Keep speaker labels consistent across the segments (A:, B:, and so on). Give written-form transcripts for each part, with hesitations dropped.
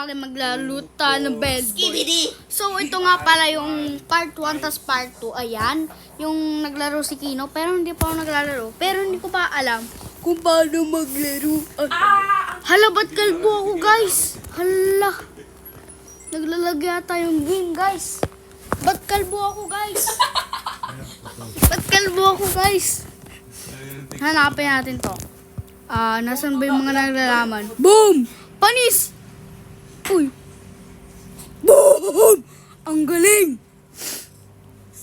A: akin maglaluta ng Bellboy. So, ito nga pala yung part 1 tas part 2. Ayan, yung naglaro si Kino. Pero hindi pa ako naglalaro. Pero hindi ko pa alam kung paano maglaro. Hala, ba't kalbo ako, guys? Hala. Naglalag yata yung game, guys. Ba't kalbo ako, guys? Ba't kalbo ako, guys? Hanapin natin to. Nasaan ba yung mga naglalaman? Boom! Panis! Uy! Boom! Ang galing!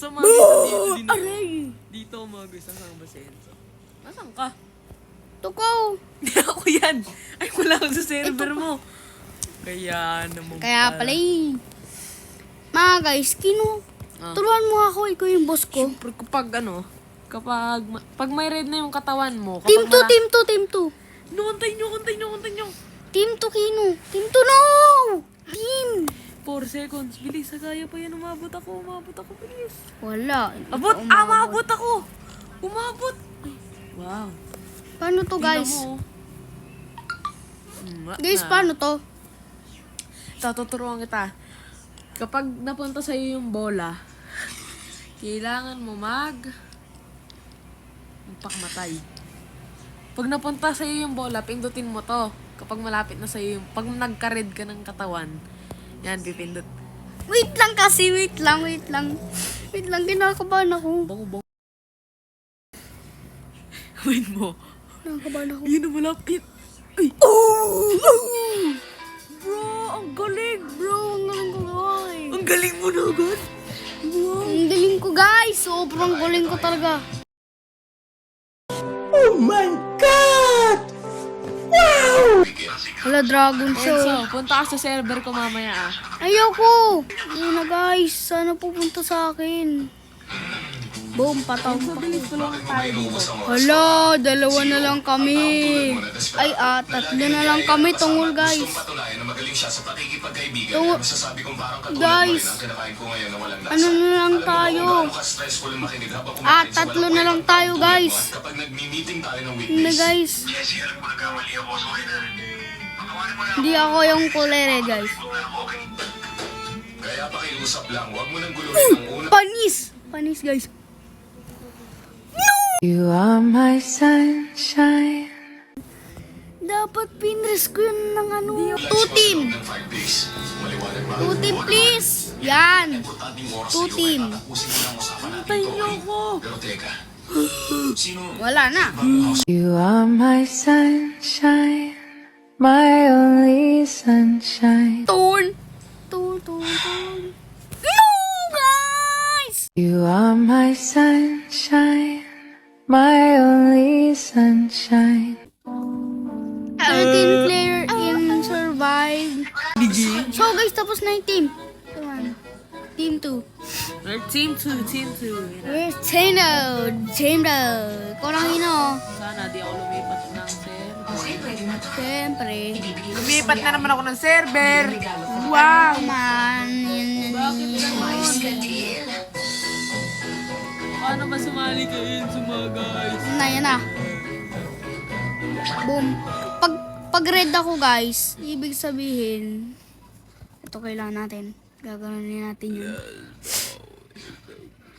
B: Dito din ako.
A: Aray!
B: Dito umagus ang basenso. Nasaan ka?
A: Tukaw!
B: Hindi ako yan. Ay, wala ako sa server mo. Kaya naman
A: Kaya pala eh. Mga guys, Kino, turuan mo ako, ikaw yung boss ko.
B: Siyempre pag may red na yung katawan mo.
A: Team 2, Team 2, Team 2.
B: No, antay nyo.
A: Team 2, Kino. Team 2, no! Team!
B: 4 seconds. Bilis, sagaya pa yan. Umabot ako, bilis.
A: Wala.
B: Umabot ako. Umabot. Ay, wow.
A: Paano to, guys?
B: Tingnan mo.
A: Guys, paano to?
B: Tuturuan kita. Kapag napunta sa'yo yung bola, kailangan mo magpakmatay. Pag napunta sa'yo yung bola, pindutin mo to. Kapag malapit na sa'yo yung, pag nagka-red ka ng katawan, yan, pipindot.
A: Wait lang kasi, wait lang. Kinakabahan ako.
B: Bango. Wait mo.
A: Kinakabahan ako.
B: Yun na malapit. Ay! Bro, ang galing! Ang galing mo na agad! Wow!
A: Ang galing ko, guys. Sobrang galing ko talaga.
C: Oh my God! Wow!
A: Hala, Dragon Show.
B: So, punta ka sa server ko mamaya
A: Ayoko! Yun na, guys. Sana pupunta sa akin. Boom, pataw.
B: So, bilis tulungan tayo dito.
A: Hala, 2 na lang kami. Ay, 3 na lang kami. Tungol, guys. Tungol. Guys, ano na lang tayo? 3 na lang tayo, guys. Hindi, guys. Hindi ako yung kulere, guys.
D: Kaya pakiusap lang, wag mo nang guluhin ang una.
A: Panis, guys.
E: You are my sunshine.
A: Dapat pinres ko yun ng ano. 2 team. 2 team, please. Yan. 2 team.
B: Antay niyo ako!
D: Pero teka, sino
A: Wala na.
E: You are my sunshine, my only sunshine.
A: Turn. No, guys.
E: You are my sunshine, my only sunshine.
A: 13 player in survive. So guys, tapos na yung team. Come on. Team 2.
B: Team 2.
A: Where's Tino? Ikaw lang Hino.
B: Sana di ako lumipat ng server.
A: Siyempre.
B: Lumipat na naman ako ng server! Wow!
A: Man.
B: Bakit naman? Paano ba sumali kayo sa mga guys?
A: Yan na. Boom. Pag red ako, guys, ibig sabihin, ito kailangan natin. Gagawin natin yun.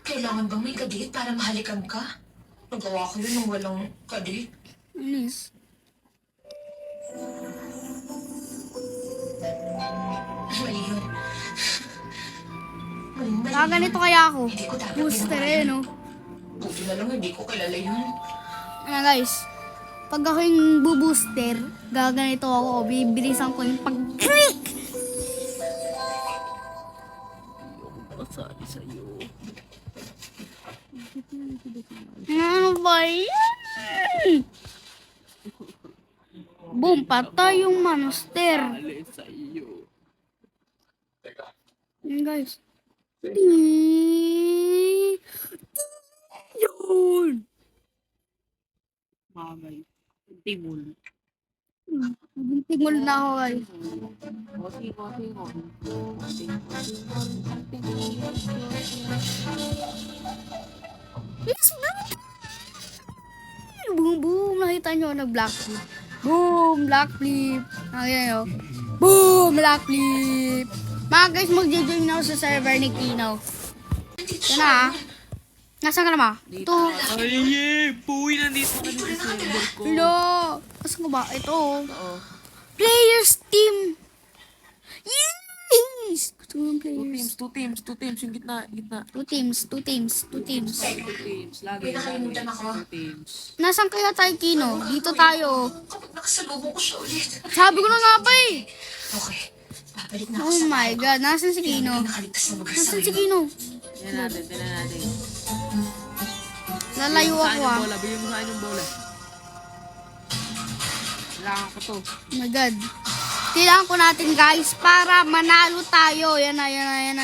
F: Kailangan bang may kadate para mahalikan ka? Nagawa ko yun nung walang kadate.
A: Anis.
F: Mali yun. Mali.
A: Ganito kaya ako.
F: Hindi ko dapat
A: Booster
F: ginawa
A: eh,
F: yun.
A: no?
F: Buti na lang hindi ko kilala yun.
A: Ayan, guys. Pag ako yung bubooster, gaganito ako. Bibilisan ko yung pag-click.
B: Pasali sa'yo.
A: Ano ba yan? Boom, patay yung monster.
B: Pasali sa'yo.
A: Ayan, guys. Yun.
B: Mamay. Timul.
A: Tingol na ako, guys. Yes, boom, boom. Nakita nyo, nag-black flip. Boom, black flip. Nakita nyo. Boom! Black flip! Mga guys, mag-join na ako sa server ni Kino. Yan na ah. Nasaan ka na ma? Ito.
B: Ay, puwi nandito ka dito sa server ko.
A: Hello! Nasaan ka ba? Ito.
B: Oo.
A: Players team! Yes! Gusto ko ng players.
B: Two teams, yung gitna.
A: Two teams.
B: Two teams, lagi.
F: Nakalimutan ako.
B: Two teams.
A: Nasaan kaya tayo, Kino? Dito tayo.
F: Kapag nakasalubong ko siya ulit.
A: Sabi ko na nga pa eh.
F: Okay. Babalik na ako
A: Oh
F: sa
A: my God. Nasaan si Kino?
F: Nakaligtas na mag-isa
A: Nasaan si
F: ngayon.
A: Kino?
B: Tingnan natin.
A: Lalayo ako ah.
B: Bigyan mo sa akin yung bola. Kailangan ko to.
A: Oh my God. Kailangan ko natin guys para manalo tayo. Yan na. Yan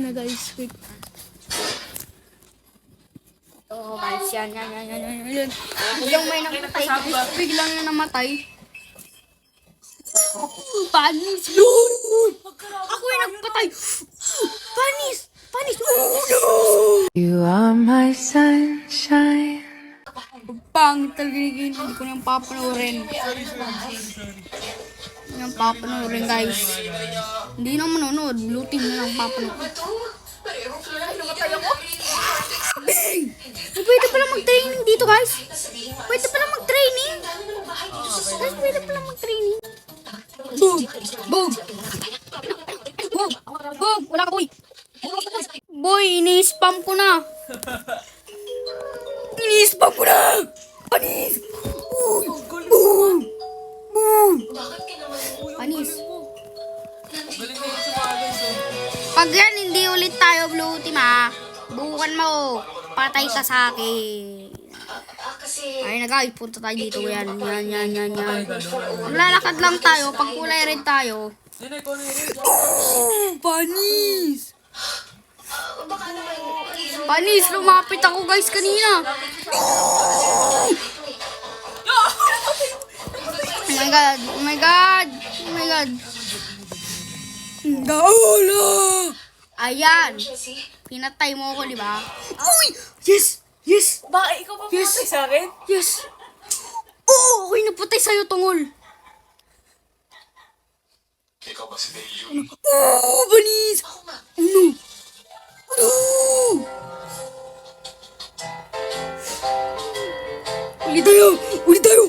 A: na guys. Quick. Oh guys, yan. Biglang may namatay. Biglang yung namatay. Panis! Ako yung nagpatay! Panis!
E: You are my sunshine.
A: Pangit talaga ni Kino. Hindi ko nang papanoorin. Hindi nang papanoorin guys. Hindi na manonood. Blue team na lang papanood. Pwede pala mag-training dito guys. Pwede pala mag-training. Guys, pwede pala mag-training. Boom! Boom! Boom! Boom! Wala ka boy! Boy, ini-spam ko na. Ini-spam ko na! Panis! Boom! Boom! Panis.
B: Galing na yung sumagay so.
A: Pag yan, hindi ulit tayo blue team ha. Bukan mo. Patay ka sa akin.
F: Kasi
A: Ay na guys, punta tayo dito. Yan. Maglalakad lang tayo. Pag kulay red tayo.
B: Yan ay, kung rin.
A: Panis!
F: baka naman
A: Panis, lumapit ako guys kanina. Oh my God. Oh my God. Oh my God. Gaula! Ayan. Pinatay mo ako, di ba? Uy! Yes! Yes!
B: Bakit ikaw pa
A: Yes.
B: pumatay sa akin?
A: Yes! Oo! Ako'y napatay sa'yo, tungol.
D: Ikaw ba si Deyo?
A: Oo! Banis! Ano? Ano? Uli tayo! Uli tayo!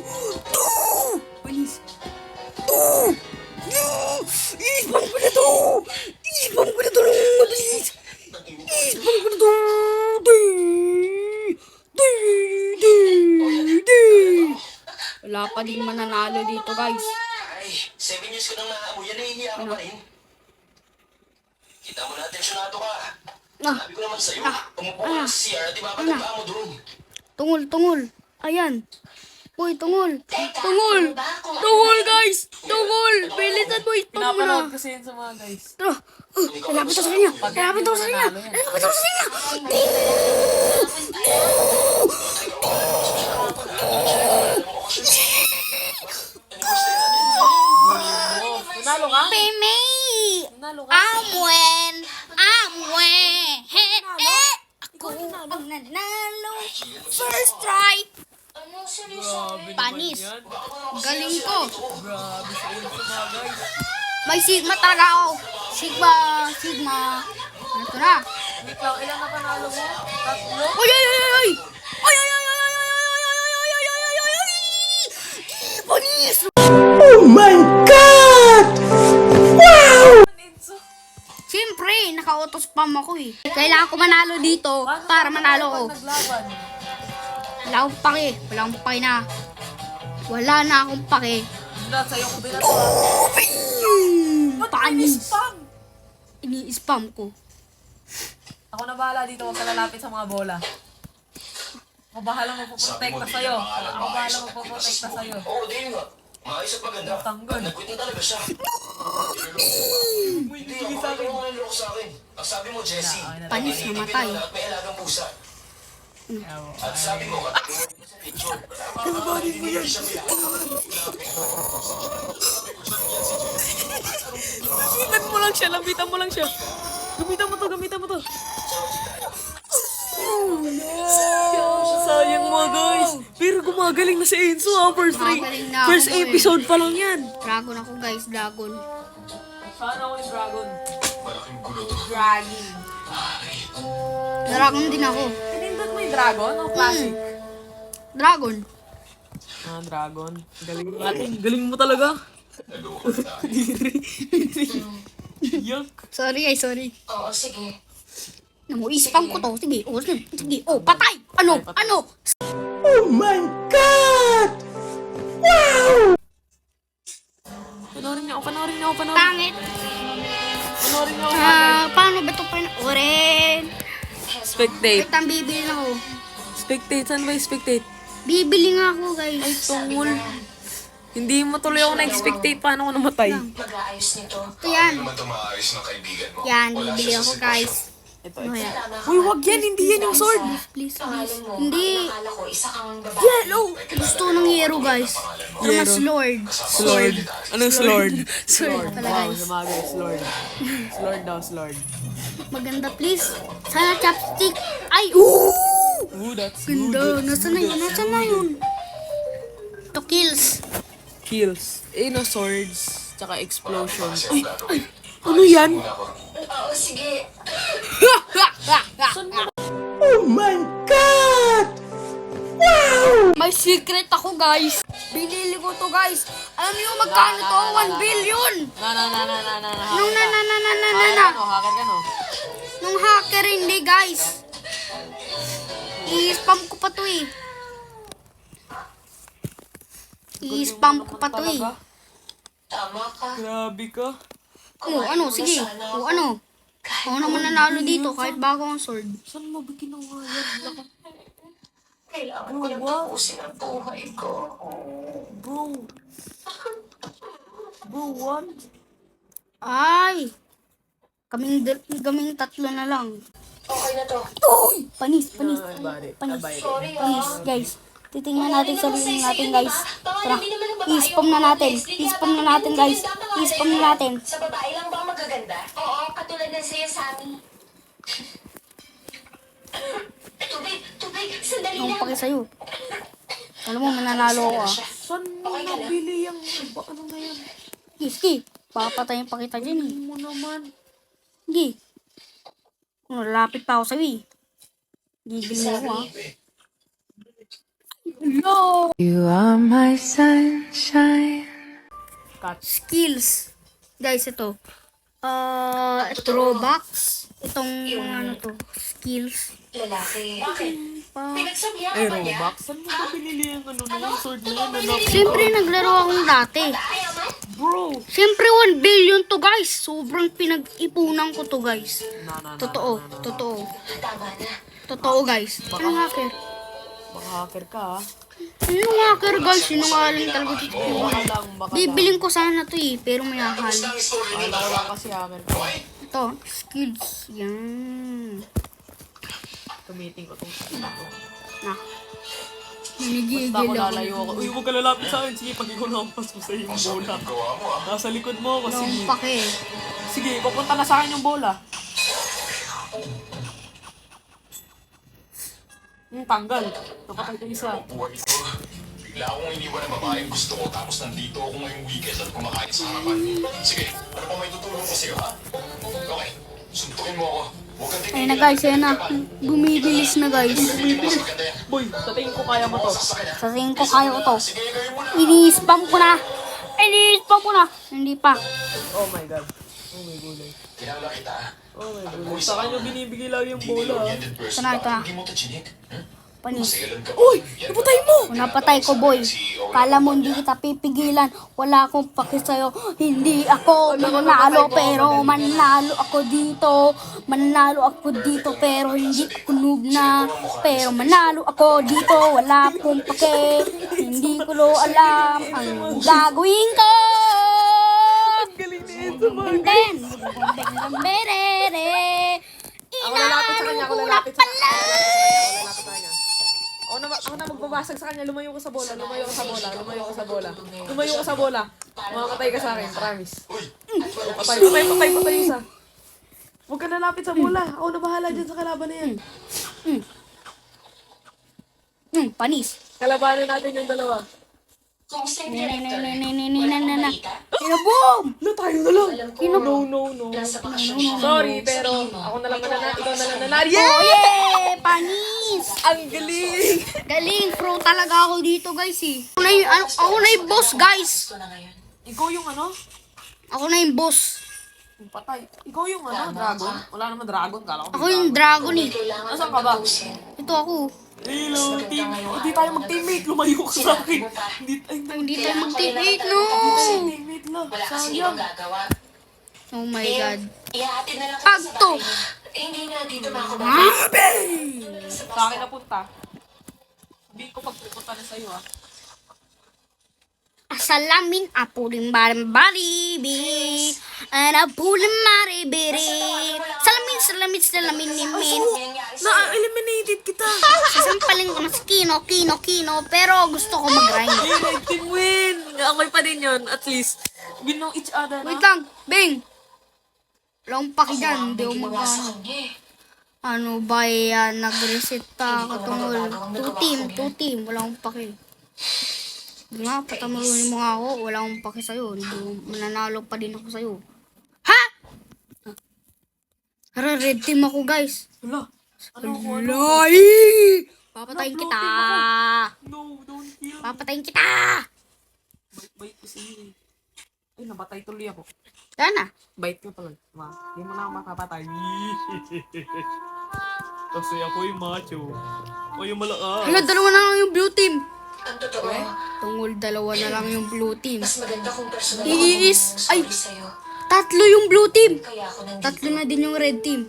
A: Banis! Ispam ko na to! Ispam ko na to! Mabilis! Ispam ko na to! Wala pa din mananalo dito guys.
G: Ay, 7 years ko nang naamoy yan, nahihiya ka pa rin. Kita mo na atensyonado ka. Sabi ko naman sa'yo, pumupo ka sa CR at ibabagabaan mo doon.
A: Tungol. Ayan. Uy, tungol. Tungol guys. Tungol. Bilisan mo ito
B: Pinapanood
A: muna.
B: kasi yun sa mga guys.
A: Tara. Lalapit ako sa kanya. Lalapit ako sa kanya.
B: Nanalo ka?
A: Peme.
B: Nanalo ka?
A: Amwen. Ako ang nanalo. First try. Panis. Galing ko.
B: Grabe sa inyo sa mga guys.
A: May Sigma talaga ako. Sigma. Ito na.
B: Wait lang, ilan na panalo mo? Tatlo?
A: Oy! Panis!
C: Oh my God! Wow!
B: Enzo.
A: Siyempre, naka-auto-spam ako eh. Kailangan ko manalo dito para manalo ko.
B: Naglaban.
A: Wala akong pake. Wala na akong pake.
B: Lahat sa'yo ko binasa.
A: Panis!
B: Spam!
A: Ini-spam ko.
B: Ako na bahala dito, huwag ka lalapit sa mga bola. Ako bahala magpoprotekta sa'yo.
G: Oo, di nga. Maayos at maganda.
B: Tanggal.
G: Nag-quit na talaga siya. Hindi, ako yung naloko sa akin. Ang sabi mo, Jessie,
A: Panis, namatay.
G: at may alagang pusa. At sabi mo, katulad mo sa picture.
B: Gamitan mo lang siya, lambitan mo lang siya. Gamitan mo to. Sayang mo, guys. Pero gumagaling na si Enzo, ha?
A: Gumagaling na ako,
B: First
A: eh.
B: episode pa lang yan.
A: Dragon ako guys, dragon.
B: Sana ako yung dragon.
D: Malaking gulo to.
B: Dragon.
A: Dragon din ako.
B: Pinindot mo yung dragon o classic?
A: Dragon.
B: Ah, dragon. Galing natin. Galing mo talaga.
D: Naloko na tayo.
B: Yuck.
A: Sorry guys, sorry.
F: Oo, sige.
A: Ispam ko to. Sige, sige. Oh, patay! Ano? Ano?
C: Oh my God!
B: Panoorin niyo ako.
A: Pangit.
B: Panoorin niyo ako.
A: Paano ba ito panoorin?
B: Spectate.
A: Wait, ang bibili na ako.
B: Spectate. Saan ba yung spectate?
A: Bibili nga ako guys.
B: Ay, tungol. Hindi mo tuloy ako na-expectate. Paano ako namatay?
F: Mag-aayos nito.
A: Ito yan.
D: Hindi naman ito maayos ng kaibigan mo.
A: Yan,
D: Wala
A: bibili
D: siya sa
A: ako
D: sitwasyon.
A: guys. Ano yan?
B: Uy, wag yan. Hindi yan yung sword.
A: Please,
F: Pangalan
A: please.
F: mo.
A: Hindi.
F: Akala ko, isa kang babae.
A: Yellow! Gusto ng hero guys. Pero mas Lord.
B: Slord. Anong slord?
A: Sword pala
B: Wow,
A: guys.
B: sumagay. Slord. Slord daw, slord.
A: Maganda please. Sana chopstick. Ay! Ooh!
B: Ooh, that's
A: Ganda. Nasaan na yun? Nasaan na yun? To kills.
B: Kills. No swords. Tsaka explosion.
D: Kasi ang gagawin.
B: Ano yan?
D: Muna ako.
F: Oo, sige.
C: Oh my God!
A: May secret ako guys. Binili ko to guys. Alam niyo magkano to? 1 billion. Nung na.
B: Hacker ka no?
A: Nung hacker hindi guys. I-spam ko pa to eh. I-spam ko pa to eh.
F: Tama ka.
B: Grabe ka.
A: Oh, ano? Sige. Oh, ano? Ako naman nanalo dito kahit bago ang sword.
B: Saan mo ba ginawa yan?
F: Kailangan ko nang tapusin ang buhay ko.
B: Bro. Bro, what?
A: Ay. Kaming tatlo na lang.
F: Okay na to.
A: Uy! Panis.
B: Bari.
F: Sorry
A: Panis, guys. Titingnan natin sarili natin, guys. Tara, i-spam na natin. I-spam na natin, guys. I-spam na natin.
F: Sa babae lang ba magaganda? Oo, katulad ng sa'yo, Sammy. Tubig, sandali
A: Ang
F: lang.
A: paki sa'yo. Alam mo, mananalo ako ah.
B: Saan mo nabili yung... Ano na yan?
A: Sige, papatayin pa kita dyan eh.
B: Mo naman.
A: Sige. Lalapit pa ako sa'yo eh. Gigil mo ako ah. No!
E: You are my sunshine.
A: Skills. Guys, ito. Throwbox. Itong ano to. Skills.
F: Lalaki.
A: Pa.
F: Pinagsabihan
B: Ay,
F: ka ba niya?
B: Robux? Saan mo ba binili yung ano na yung sword na yan?
A: Siyempre, naglaro akong dati.
F: Ayaw mo?
B: Bro!
A: Siyempre, 1 billion to guys. Sobrang pinag-ipunan ko to guys. Totoo.
F: Tama na.
A: Totoo guys. Anong hacker?
B: Baka hacker ka ha?
A: Anong hacker guys? Sinungaling talaga dito.
B: Baka lang, baka lang.
A: Bibiling ko sana to eh. Pero may ahal.
D: Ang story niyo
B: Kala ko lang kasi hacker ka.
A: Ito. Skills. Yan.
B: Tumiting ko itong sarili ko.
A: Na.
B: Basta
A: Nanigigil
B: ako
A: ako.
B: lalayo ako. Uy, huwag ka lalapit sa akin. Sige, pag ikaw nakampas mo sa yung bola.
D: gawa mo ah.
B: Nasa likod mo ako.
A: Yung
B: Sige.
A: pake.
B: Sige, papunta na sa akin yung bola. Tanggal. Napatay ka isa.
D: Buwan ito. Bigla akong iniwan ng babaeng gusto ko tapos nandito ako ngayong weekend at kumakain sa harapan. Sige, ano pa may tutulong ko sa'yo ha? Okay, suntukin mo ako. Huwag kang
A: Ayun na guys. Ayun na. Bumibilis na guys.
D: Mas maganda yan.
B: Boy, sa tingin ko kaya mo to.
A: Sa tingin ko kaya ko to.
D: Sige, gawin mo na.
A: Ini-spam ko na. Ini-spam ko na. Hindi pa.
B: Oh my god. Oh my gulay.
D: Kilala kita ha?
B: Oh my gulay. Sa kanya binibigay lang yung bola.
D: Oriented person.
A: Ito na.
D: Hindi mo ito chinik.
A: Panis.
D: Sailan ka pa.
B: Uy! Napatay mo!
A: Napatay ko, boy. Kala mo hindi kita pipigilan. Wala akong paki sa'yo. Hindi ako mananalo, pero mananalo ako dito. Mananalo ako dito, pero hindi ako noob na. Pero manalo ako dito. Wala akong pake. Hindi ko lo alam ang gagawin ko.
B: Galing na yun sa mga.
A: Then, berere.
B: Ako lalapit sa kanya, ako lalapit sa kanya. Ako lalapit sa kanya. Ako na magbabasag sa kanya, lumayo ka sa bola, lumayo ka sa bola, lumayo ka sa bola. Lumayo ka sa bola. Mamamatay ka sa akin, promise. Patay isa. Huwag ka lalapit sa bola. Ako na bahala dyan sa kalaban na yan.
A: Panis.
B: Kalabanin natin yung dalawa.
F: Kumusta yung director?
A: Na. Boom!
B: No, tayo na lang.
F: Alam ko,
B: No.
F: nasa bakasyon siya.
B: Sorry, pero ako na lang mananalo. Ikaw na lang nanalo.
A: Oh,
B: Yeah!
A: yeah! Panis!
B: Ang galing!
A: Galing, pro talaga ako dito, guys, eh. Ako na yung boss, guys.
F: Gusto na ngayon.
B: Ikaw yung ano?
A: Ako na yung boss.
B: Yung patay. Ikaw yung ano? Dragon? Wala naman dragon. Kala ko
A: Ako yung dragon, eh.
F: Kailangan
B: Nasaan ka ba?
F: tapusin.
A: Ito ako.
B: Hello, team. Hindi tayo mag-teammate. Lumayo ka sa akin.
A: Hindi tayo mag-teammate, no.
B: Teammate lang.
F: Wala kasi
B: Sayang.
F: ibang gagawa.
A: Oh my God.
F: Ihahatid na lang
A: Pag
F: kita sa
A: to.
F: bahay mo. Eh, hindi na dito makakabalik.
B: Sa akin napunta. Hindi ko pagpupunta na sa'yo, ah.
A: Asalamin apuling baribi. Anapuling maribiri. Salamin nimin.
B: Na-eliminated kita.
A: Sasampalin ko na si Kino. Pero gusto ko mag-grind.
B: Red team win. Okay pa din yun, at least. We know each other,
A: Wait
B: na.
A: lang, Bing. Wala akong paki dyan. Hindi ako
F: Ginawa sa
A: mag-ano.
F: kanya eh.
A: Ano ba yan? Nag-reset pa ako tungol. Two team. Wala akong paki. Di nga, patamalunin mo nga ako. Wala akong paki sa'yo. Mananalo pa din ako sa'yo. Ha? Tara, red team ako, guys.
B: Wala. Ano ko?
A: Lay! Papatayin kita.
B: No, don't kill.
A: Papatayin kita.
B: Bait ko si... Ay, nabatay tuloy ako.
A: Sana.
B: Bait ka pala. Hindi mo na ako makapatay. Kasi ako yung macho. O yung malakas.
A: Hala, dalawa na lang yung blue team.
F: Ang totoo,
A: Tungol, dalawa na lang yung blue team.
F: mas maganda kung personal
A: Iis.
F: ako
A: Ay.
F: magsabi sa'yo.
A: Tatlo yung blue team.
F: Kaya ako nandito.
A: Tatlo na din yung red team.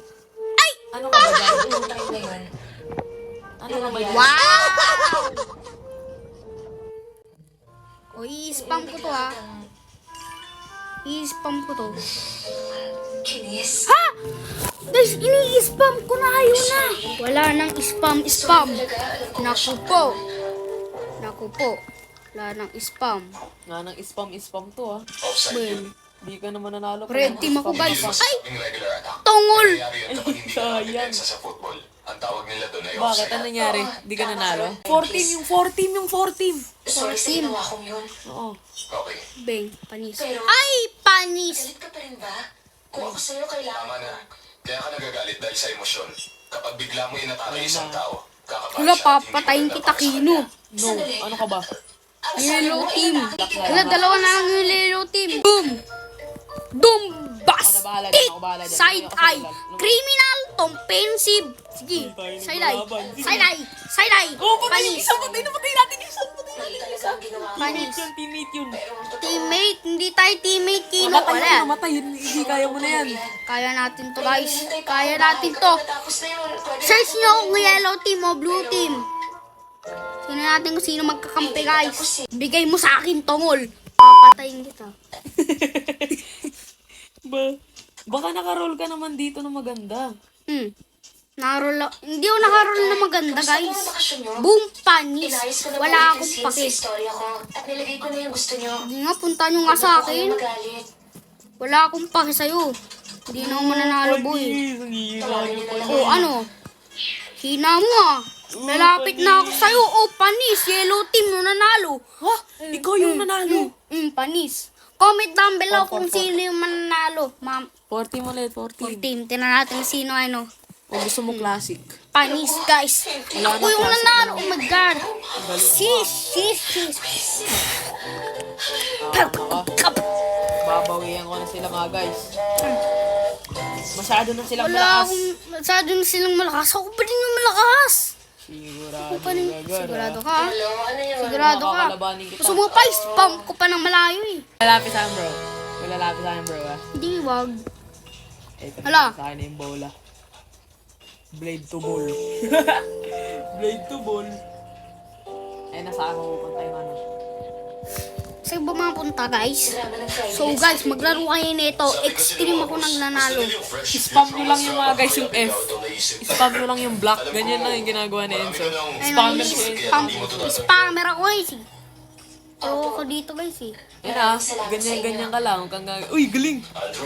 B: Ano ka ba dyan?
F: Noong time na yun,
B: Ano ka ba dyan?
A: Wow! O, i-spam ko to, ha. I-spam ko to.
F: kinis.
A: Ha? Guys, ini-spam ko na yun na. Wala nang spam. Naku po. Wala nang spam.
B: Nga nang spam to, ah.
D: Offside yun.
A: Well,
B: Hindi ka naman nanalo.
A: red team ako, guys. Ay,
D: Yung regular attack.
A: tungol.
D: Nangyari yun kapag hindi ka
B: Sayang.
D: nakadepensa sa football. Ang tawag nila doon ay
B: Bakit?
D: offside.
B: Ano nangyari? Hindi ka nanalo? 4 team.
F: Sorry sa ginawa kong yun.
B: Oo.
D: Okay.
A: Bang, panis.
F: Pero-
A: Ay, panis.
F: Galit ka pa rin ba? Kung ako sa'yo, kailangan
D: Tama na. Kaya ka nagagalit dahil sa emosyon. Kapag bigla mo inatake isang tao, kakabahan
A: Wala,
D: siya at hindi
A: papatayin
D: ka
A: kita, Kino.
B: No, ano ka ba?
A: Yellow team. Wala, dalawa na lang yung yellow team. Boom. Bombastic.
B: Ako bahala dyan.
A: Side eye. Criminal. Offensive. Sige. Side eye. Panis.
B: Patay natin isa.
F: Mali talaga ang ginawa ko.
A: Panis.
B: Teammate yun.
A: Teammate. Hindi tayo teammate, Kino.
B: Namatay
A: Wala.
B: yun, namatay yun. Hindi kaya mo na yan.
A: Kaya natin to, guys. Kaya natin to.
F: Tapos na yun. Pwede
A: Search nyo kung yellow team o blue team. Sino natin kung sino magkakampi, guys. Bigay mo sa akin, tungol. Papatayin kita.
B: Baka nakaroll ka naman dito na maganda.
A: Hindi ako nakaroon na maganda, guys. Boom, panis.
F: Inayos ko na
A: Wala
F: po
A: akong
F: yung scenes
A: paki.
F: sa istorya ko. At nilagay ko na yung gusto nyo.
A: Hindi nga, punta nyo nga sa
F: Huwag
A: akin.
F: kayong magalit.
A: Wala akong paki sa'yo. Hindi na ako mananalo, boy.
F: Tawagin nyo na lang.
A: O, ano? Hina mo, ah. Lalapit na ako sa'yo. O, panis. Yellow team no nanalo.
B: Ha? Ikaw yung nanalo.
A: Panis. Comment down below kung sino yung mananalo. Ma'am,
B: 40 ulit,
A: 14.
B: 14.
A: Tinan natin sino ano.
B: O gusto mo classic?
A: Panis, guys. Ako yung nanalo. Oh my God. Sis.
B: Babawian ko na sila nga, guys. Masyado na silang
A: Wala
B: malakas.
A: akong, masyado na silang malakas. Ako pa din yung malakas.
B: Sigurado
A: Ako pa rin.
B: ka, girl,
A: Sigurado
B: ah.
A: ka.
F: Hello, ano yun?
A: Sigurado ka.
B: Makakalabanin kita.
A: Gusto mo pa, spam ko pa ng malayo eh.
B: Lalapit sa akin, bro. Lalapit sa akin, bro, ah.
A: Hindi, wag.
B: Ito,
A: Hala.
B: sa akin na yung bola. Blade to ball. Blade to ball. Ay, nasa akin pupunta yung ano.
A: Saan ba mapunta, guys?
F: Drama ng Friday.
A: So guys, maglaro kayo nito. Extreme ako nang nanalo.
B: Spam nyo lang yung mga guys yung F. Spam nyo lang yung block. Ganyan lang yung ginagawa ni Enzo. Spammer si Enzo.
A: Spammer ako guys eh. So ako dito guys eh.
B: Yan ah, ganyan-ganyan ka lang. Huwag kang uy, galing!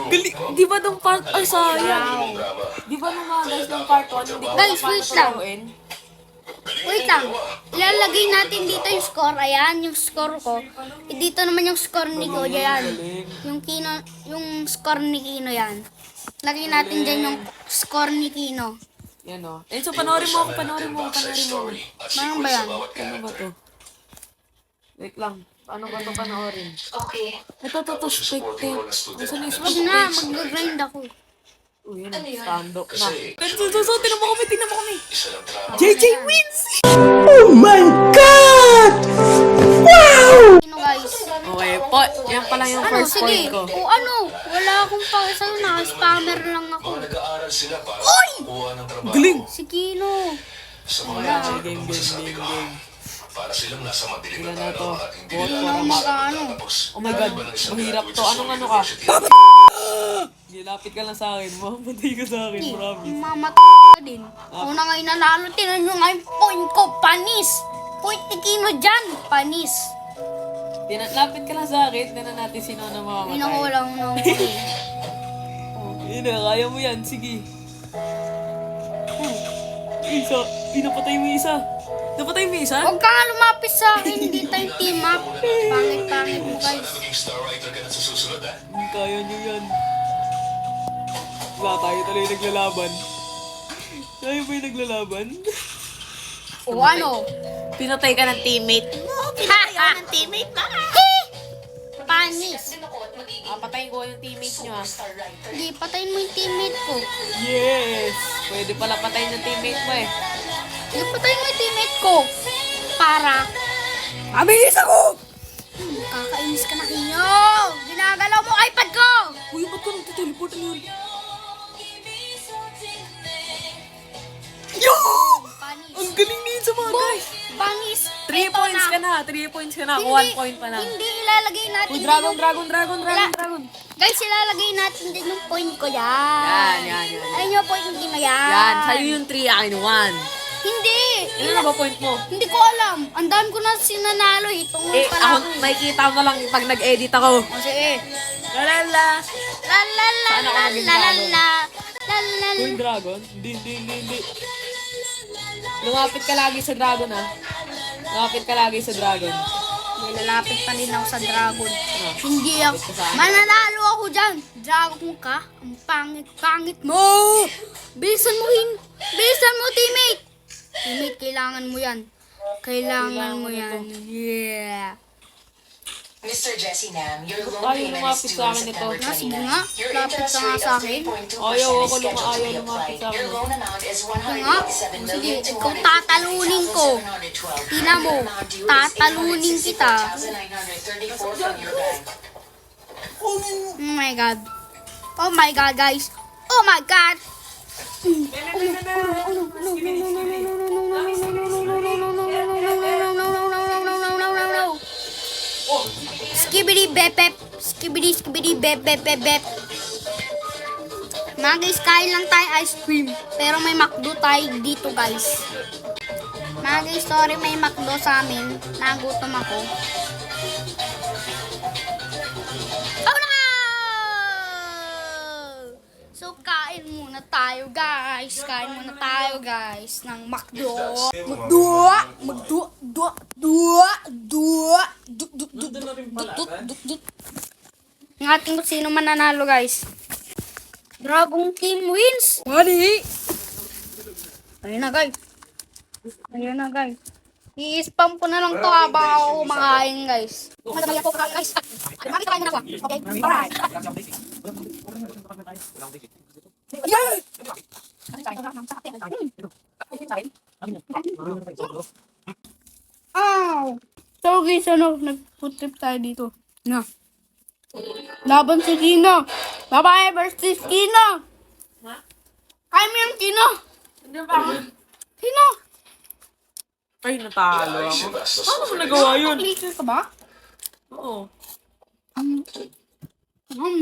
B: Galing! Di ba nung part... Ay, sayang! Di ba nung mga guys nung part 1, hindi ko
A: Guys,
B: pa paano
A: wait lang.
B: turuin?
A: Wait Wait lang. Ilalagay natin dito yung score. Ayan, yung score ko. Dito naman yung score ni Kuya yan. Yung score ni Kino yan. Lagay natin dyan yung score ni Kino.
B: Yan o. So panoorin mo ako, panoorin mo.
A: Parang ba yan?
B: Ano ba to? Wait lang. Paano ba to panoorin?
F: Okay.
B: Ito, spectate. Nasaan na yung
A: Huwag na, mag-grind ako.
B: Uy, yun. Stand-up na. So, tinan mo kami.
D: Isa lang drama.
B: JJ wins!
C: Oh my God! Wow!
A: Kino guys?
B: Okay, yan pala yung
A: Ano,
B: first
A: sige.
B: point ko.
A: O ano, wala akong pake sa'yo. Naka-spammer lang ako.
D: Mga nag-aaral sila para kuha ng trabaho.
B: Galing!
A: Si Kino.
D: Sa mga
B: Game.
D: para silang nasa madilim
B: Ilan
D: na
B: na to?
D: talo at hindi
B: Vote
D: nila
B: for
D: alam
B: a
D: sa
A: ano.
D: tapos.
B: Oh my God, mahirap to. Anong ka? Lapit ka lang sa akin. Mapatay ka sa akin, promise.
A: Mamatay din. Ako na ngayon nanalo. Tinan nyo nga yung point ko. Panis. Point ni Kino dyan. Panis.
B: Lapit ka lang sa akin. Tignan natin sino na mamamatay.
A: Pinakulang na ako.
B: Yun na, kaya mo yan. Sige. Isa. Pinapatay mo isa. Napatay mo isa?
A: Huwag ka nga lumapis sa akin. Hindi tayo team up. Pangit-pangit mo guys.
D: Maging star writer ka na sa susunod, ha?
B: Kaya nyo yan. Wala tayo tuloy naglalaban. Tayo ba yung naglalaban?
A: O ano?
B: Pinatay ka ng teammate.
A: Pinatay ako ng teammate na. Panis.
B: Patayin ko yung teammate nyo ah.
A: Hindi, patayin mo yung teammate ko.
B: Yes! Pwede pala patayin yung teammate mo eh.
A: Hindi, patayin mo yung teammate ko. Para.
B: Mabilis ako!
A: Kakainis ka na Kino. Ginagalaw mo iPad ko.
B: Uy, ba't ka nagtiteleport na yun? Yo!
A: Panis.
B: Ang galing niyan sa mga guys!
A: Panis.
B: 3
A: Ito
B: points ka na. 3 points ka na. 1 point pa na.
A: Hindi, ilalagay natin.
B: Uy,
A: din
B: dragon.
A: yung- Guys, ilalagay natin din yung point ko yan.
B: Yan.
A: Ayun yung point ni Kino yan.
B: Yan, sa'yo yung 3, akin 1.
A: Hindi.
B: Ano na ba point mo?
A: Hindi ko alam. Ang dami ko na sinanalo. Itong pala.
B: Ako, makikita mo na lang pag nag-edit ako.
A: O, sige.
B: Lalala!
A: La la la
B: Saan ako
A: la
B: naging
A: la la
B: dragon?
A: la la la la.
B: Uy, dragon? Hindi. Lumapit ka lagi sa dragon ah. Lumapit ka lagi sa dragon.
A: May lalapit pa din ako sa dragon. Hindi ako. Mananalo ako dyan. Dragon ka. Ang pangit mo. Bilisan mo, teammate. Teammate, kailangan mo yan. Kailangan mo yan. Yeah.
F: Mr. Jesse Nam, your loan
B: Ayaw
F: payment
B: lumapit
F: is
B: sa
F: due on
B: akin ito.
F: September
A: Sige nga,
F: 29. Your
A: lapit
F: interest
A: ka nga
F: rate
A: sa
F: of
A: akin.
F: 3.2%
B: Ayaw,
F: is
B: ako
F: scheduled to
B: ayaw
F: be
B: lumapit
F: applied.
B: sa akin.
F: Your loan amount is
A: nga. Sige, ikaw tatalunin ko. Tina mo, tatalunin kita.
F: from your bank.
A: Oh my God. Oh my God, guys. Oh my God. Skibidi bep bep. Skibidi bep bep bep bep. Mga guys, kain lang tayo ice cream. Pero may McDo tayo dito guys. Mga guys, sorry may McDo sa amin. Nagutom ako. Oh no! So, kain muna tayo guys. Kain muna tayo guys ng McDo. Ng ating kung sino mananalo guys. Dragon Team wins. Wali! Ayun na guys. I-spam ko na lang to habang ako kumakain guys. Magdamay ako guys. Makita kayo na ako. Okay? Alright. Ow! So guys, nag-food trip tayo dito. Na. Laban si Kino. Babae versus Kino. Kaya mo yung Kino. Kino.
B: Ay, natalo
D: Si
B: ako.
D: Bastos
B: Paano mo nagawa yun?
A: Clicker ka ba?
B: Oo.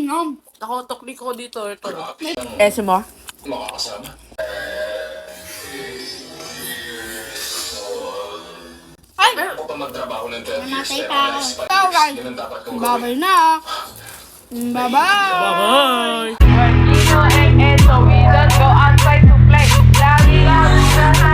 A: Nom.
B: Nakotoklik ko dito. Ito.
D: Grabe ang
B: Ese mo?
D: makakasama.
A: Ay!
D: Ako pa magtrabaho ng 12 years.
A: Namatay
D: kaya
A: pa ako.
D: wala sa
A: Ikaw, guys.
D: Yun ang dapat kong gawin.
A: Babay na. Bye-bye.
B: Bye!
E: When Kino and Enzo, we just go outside to play. La la la la.